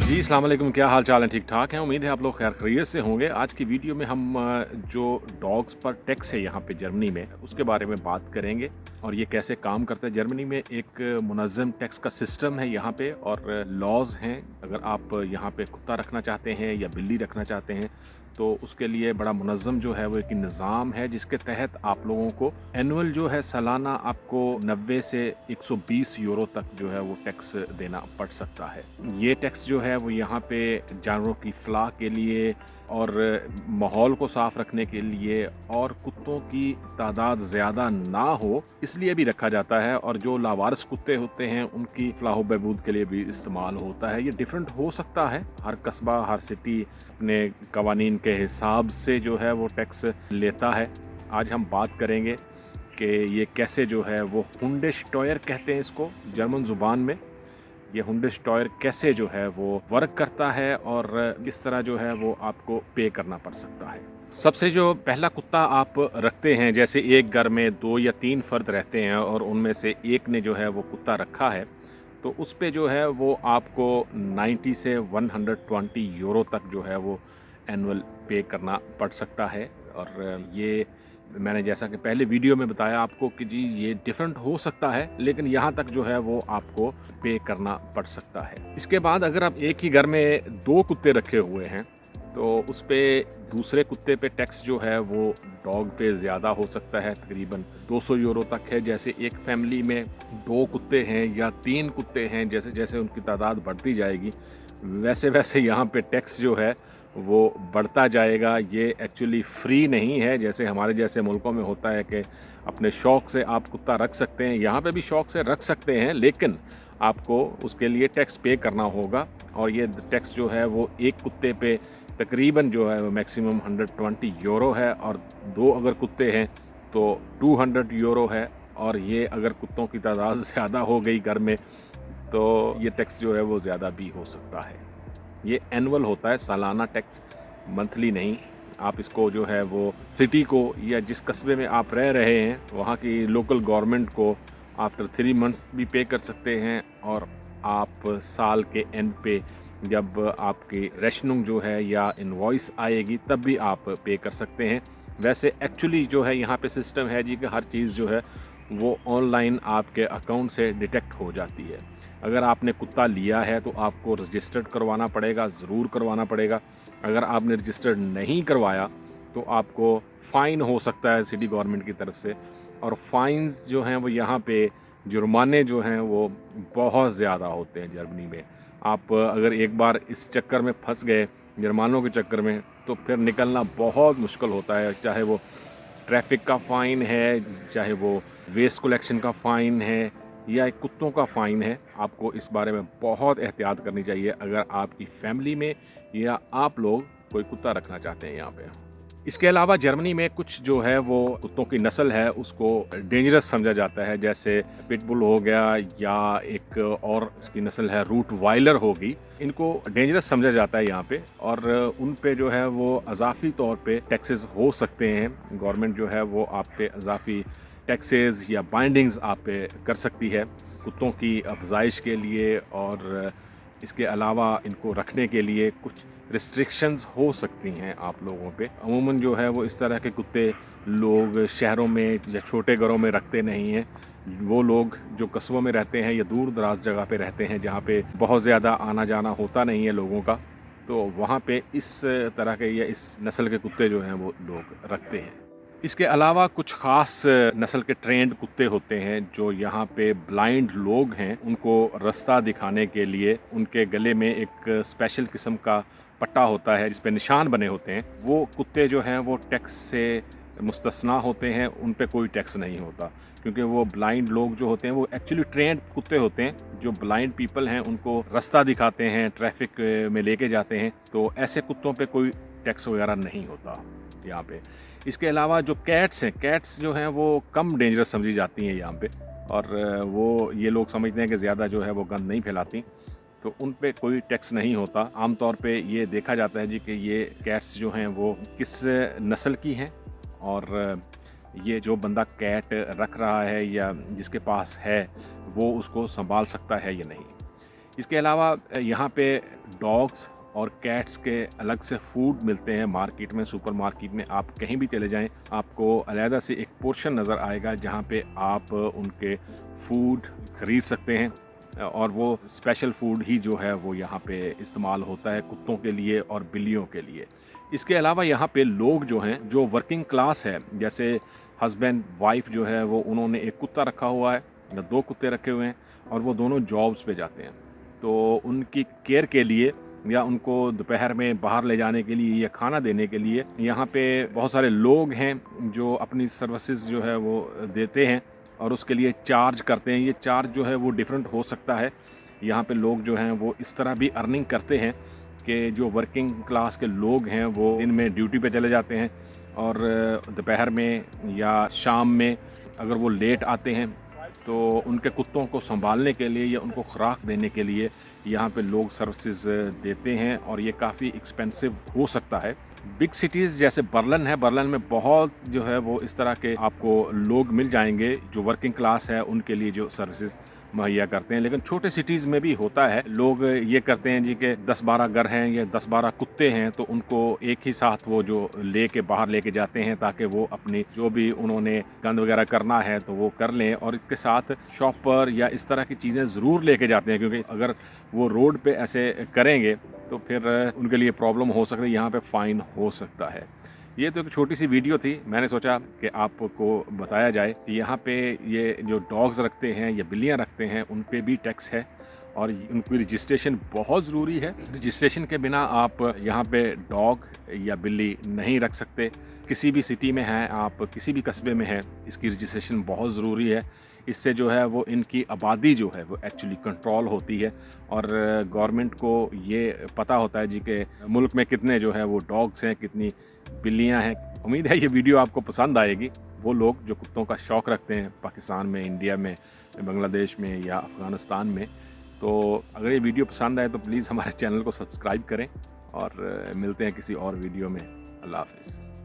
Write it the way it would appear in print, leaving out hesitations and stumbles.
जी, अस्सलाम वालेकुम, क्या हाल चाल है? ठीक ठाक हैं, उम्मीद है आप लोग खैर खैरियत से होंगे। आज की वीडियो में हम जो डॉग्स पर टैक्स है यहाँ पे जर्मनी में, उसके बारे में बात करेंगे और ये कैसे काम करता है। जर्मनी में एक मुनज़्ज़म टैक्स का सिस्टम है यहाँ पे और लॉज़ हैं। अगर आप यहाँ पे कुत्ता रखना चाहते हैं या बिल्ली रखना चाहते हैं, तो उसके लिए बड़ा मुनज़्ज़म जो है वो एक निज़ाम है, जिसके तहत आप लोगों को एनुअल जो है सालाना आपको 90 से 120 यूरो तक जो है वो टैक्स देना पड़ सकता है। ये टैक्स जो है वो यहाँ पे जानवरों की फ़लाह के लिए और माहौल को साफ़ रखने के लिए और कुत्तों की तादाद ज़्यादा ना हो इसलिए भी रखा जाता है, और जो लावारिस कुत्ते होते हैं उनकी फ़लाह व बहबूद के लिए भी इस्तेमाल होता है। ये डिफरेंट हो सकता है, हर कस्बा हर सिटी अपने कवानीन के हिसाब से जो है वो टैक्स लेता है। आज हम बात करेंगे कि ये कैसे जो है वो हुंडेस्टॉयर कहते हैं इसको जर्मन ज़ुबान में। ये हुंडेस्टॉयर कैसे जो है वो वर्क करता है और किस तरह जो है वो आपको पे करना पड़ सकता है। सबसे जो पहला कुत्ता आप रखते हैं, जैसे एक घर में 2 या 3 फ़र्द रहते हैं और उनमें से एक ने जो है वो कुत्ता रखा है, तो उस पे जो है वो आपको 90 से 120 यूरो तक जो है वो एनुअल पे करना पड़ सकता है। और ये मैंने जैसा कि पहले वीडियो में बताया आपको कि जी ये डिफरेंट हो सकता है, लेकिन यहाँ तक जो है वो आपको पे करना पड़ सकता है। इसके बाद अगर आप एक ही घर में 2 कुत्ते रखे हुए हैं, तो उस पे दूसरे कुत्ते पे टैक्स जो है वो डॉग पे ज़्यादा हो सकता है, तकरीबन 200 यूरो तक है। जैसे एक फैमिली में 2 कुत्ते हैं या 3 कुत्ते हैं, जैसे जैसे उनकी तादाद बढ़ती जाएगी, वैसे वैसे यहाँ पे टैक्स जो है वो बढ़ता जाएगा। ये एक्चुअली फ्री नहीं है, जैसे हमारे जैसे मुल्कों में होता है कि अपने शौक़ से आप कुत्ता रख सकते हैं, यहाँ पे भी शौक़ से रख सकते हैं, लेकिन आपको उसके लिए टैक्स पे करना होगा। और ये टैक्स जो है वो एक कुत्ते पे तकरीबन जो है मैक्सिमम 120 यूरो है, और 2 अगर कुत्ते हैं तो 200 यूरो है। और ये अगर कुत्तों की तादाद ज़्यादा हो गई घर में, तो ये टैक्स जो है वो ज़्यादा भी हो सकता है। ये एनुअल होता है, सालाना टैक्स, मंथली नहीं। आप इसको जो है वो सिटी को या जिस कस्बे में आप रह रहे हैं वहाँ की लोकल गवर्नमेंट को आफ्टर 3 मंथ्स भी पे कर सकते हैं, और आप साल के एंड पे जब आपकी रेशनिंग जो है या इनवॉइस आएगी तब भी आप पे कर सकते हैं। वैसे एक्चुअली जो है यहाँ पे सिस्टम है जी कि हर चीज़ जो है वो ऑनलाइन आपके अकाउंट से डिटेक्ट हो जाती है। अगर आपने कुत्ता लिया है तो आपको रजिस्टर्ड करवाना पड़ेगा, ज़रूर करवाना पड़ेगा। अगर आपने रजिस्टर्ड नहीं करवाया तो आपको फ़ाइन हो सकता है सिटी गवर्नमेंट की तरफ से, और फ़ाइन्स जो हैं वो यहाँ पे जुर्माने जो हैं वो बहुत ज़्यादा होते हैं जर्मनी में। आप अगर एक बार इस चक्कर में फँस गए, जुर्मानों के चक्कर में, तो फिर निकलना बहुत मुश्किल होता है। चाहे वो ट्रैफ़िक का फ़ाइन है, चाहे वो वेस्ट कलेक्शन का फ़ाइन है या कुत्तों का फ़ाइन है, आपको इस बारे में बहुत एहतियात करनी चाहिए अगर आपकी फ़ैमिली में या आप लोग कोई कुत्ता रखना चाहते हैं यहाँ पे। इसके अलावा जर्मनी में कुछ जो है वो कुत्तों की नस्ल है उसको डेंजरस समझा जाता है, जैसे पिटबुल हो गया या एक और उसकी नस्ल है रूटवाइलर होगी। इनको डेंजरस समझा जाता है यहाँ पे, और उन पे जो है वो अज़ाफ़ी तौर पे टैक्सेस हो सकते हैं। गवर्नमेंट जो है वो आप पे अज़ाफ़ी टैक्सेस या बाइंडिंग्स आप पे कर सकती है कुत्तों की अफजाइश के लिए, और इसके अलावा इनको रखने के लिए कुछ रिस्ट्रिक्शंस हो सकती हैं आप लोगों पे। अमूमन जो है वो इस तरह के कुत्ते लोग शहरों में या छोटे घरों में रखते नहीं हैं। वो लोग जो कस्बों में रहते हैं या दूर दराज जगह पे रहते हैं जहाँ पे बहुत ज़्यादा आना जाना होता नहीं है लोगों का, तो वहाँ पे इस तरह के या इस नस्ल के कुत्ते जो हैं वो लोग रखते हैं। इसके अलावा कुछ ख़ास नस्ल के ट्रेंड कुत्ते होते हैं जो यहाँ पे ब्लाइंड लोग हैं उनको रास्ता दिखाने के लिए उनके गले में एक स्पेशल किस्म का पट्टा होता है जिस पे निशान बने होते हैं। वो कुत्ते जो हैं वो टैक्स से मुस्तस्ना होते हैं, उन पे कोई टैक्स नहीं होता, क्योंकि वो ब्लाइंड लोग जो होते हैं वो एक्चुअली ट्रेंड कुत्ते होते हैं जो ब्लाइंड पीपल हैं उनको रास्ता दिखाते हैं, ट्रैफिक में लेके जाते हैं। तो ऐसे कुत्तों पे कोई टैक्स वगैरह नहीं होता यहाँ पे। इसके अलावा जो कैट्स हैं, कैट्स जो हैं वो कम डेंजरस समझी जाती हैं यहाँ पे, और वो ये लोग समझते हैं कि ज़्यादा जो है वो गंद नहीं फैलाती, तो उन पे कोई टैक्स नहीं होता। आमतौर पे ये देखा जाता है जी कि ये कैट्स जो हैं वो किस नस्ल की हैं, और ये जो बंदा कैट रख रहा है या जिसके पास है वो उसको संभाल सकता है या नहीं। इसके अलावा यहाँ पे डॉग्स और कैट्स के अलग से फूड मिलते हैं मार्केट में, सुपर मार्केट में। आप कहीं भी चले जाएं, आपको अलहदा से एक पोर्शन नज़र आएगा जहाँ पे आप उनके फूड खरीद सकते हैं, और वो स्पेशल फूड ही जो है वो यहाँ पे इस्तेमाल होता है कुत्तों के लिए और बिल्लियों के लिए। इसके अलावा यहाँ पे लोग जो हैं, जो वर्किंग क्लास है, जैसे हस्बैंड वाइफ जो है वो, उन्होंने एक कुत्ता रखा हुआ है या 2 कुत्ते रखे हुए हैं और वो दोनों जॉब्स पे जाते हैं, तो उनकी केयर के लिए या उनको दोपहर में बाहर ले जाने के लिए या खाना देने के लिए यहाँ पे बहुत सारे लोग हैं जो अपनी सर्विसेज जो है वो देते हैं और उसके लिए चार्ज करते हैं। ये चार्ज जो है वो डिफरेंट हो सकता है। यहाँ पे लोग जो हैं वो इस तरह भी अर्निंग करते हैं कि जो वर्किंग क्लास के लोग हैं वो दिन में ड्यूटी पे चले जाते हैं और दोपहर में या शाम में अगर वो लेट आते हैं तो उनके कुत्तों को संभालने के लिए या उनको खुराक देने के लिए यहाँ पे लोग सर्विसेज देते हैं, और ये काफ़ी एक्सपेंसिव हो सकता है। बिग सिटीज़ जैसे बर्लिन है, बर्लिन में बहुत जो है वो इस तरह के आपको लोग मिल जाएंगे जो वर्किंग क्लास है उनके लिए जो सर्विसेज मुहैया करते हैं। लेकिन छोटे सिटीज़ में भी होता है, लोग ये करते हैं जी कि 10-12 घर हैं या 10-12 कुत्ते हैं, तो उनको एक ही साथ वो जो बाहर लेके जाते हैं ताकि वो अपनी जो भी उन्होंने गंद वगैरह करना है तो वो कर लें, और इसके साथ शॉपर या इस तरह की चीज़ें ज़रूर लेके जाते हैं, क्योंकि अगर वो रोड पे ऐसे करेंगे तो फिर उनके लिए प्रॉब्लम हो सकती है, यहाँ पे फ़ाइन हो सकता है। ये तो एक छोटी सी वीडियो थी, मैंने सोचा कि आपको बताया जाए कि यहाँ पे ये जो डॉग्स रखते हैं या बिल्लियाँ रखते हैं उन पे भी टैक्स है और उनकी रजिस्ट्रेशन बहुत ज़रूरी है। रजिस्ट्रेशन के बिना आप यहाँ पे डॉग या बिल्ली नहीं रख सकते। किसी भी सिटी में हैं आप, किसी भी कस्बे में हैं, इसकी रजिस्ट्रेशन बहुत ज़रूरी है। इससे जो है वो इनकी आबादी जो है वो एक्चुअली कंट्रोल होती है और गवर्नमेंट को ये पता होता है जी कि मुल्क में कितने जो है वो डॉग्स हैं, कितनी बिल्लियां हैं। उम्मीद है ये वीडियो आपको पसंद आएगी। वो लोग जो कुत्तों का शौक़ रखते हैं पाकिस्तान में, इंडिया में, बांग्लादेश में या अफ़गानिस्तान में, तो अगर ये वीडियो पसंद आए तो प्लीज़ हमारे चैनल को सब्सक्राइब करें और मिलते हैं किसी और वीडियो में। अल्लाह हाफ़िज़।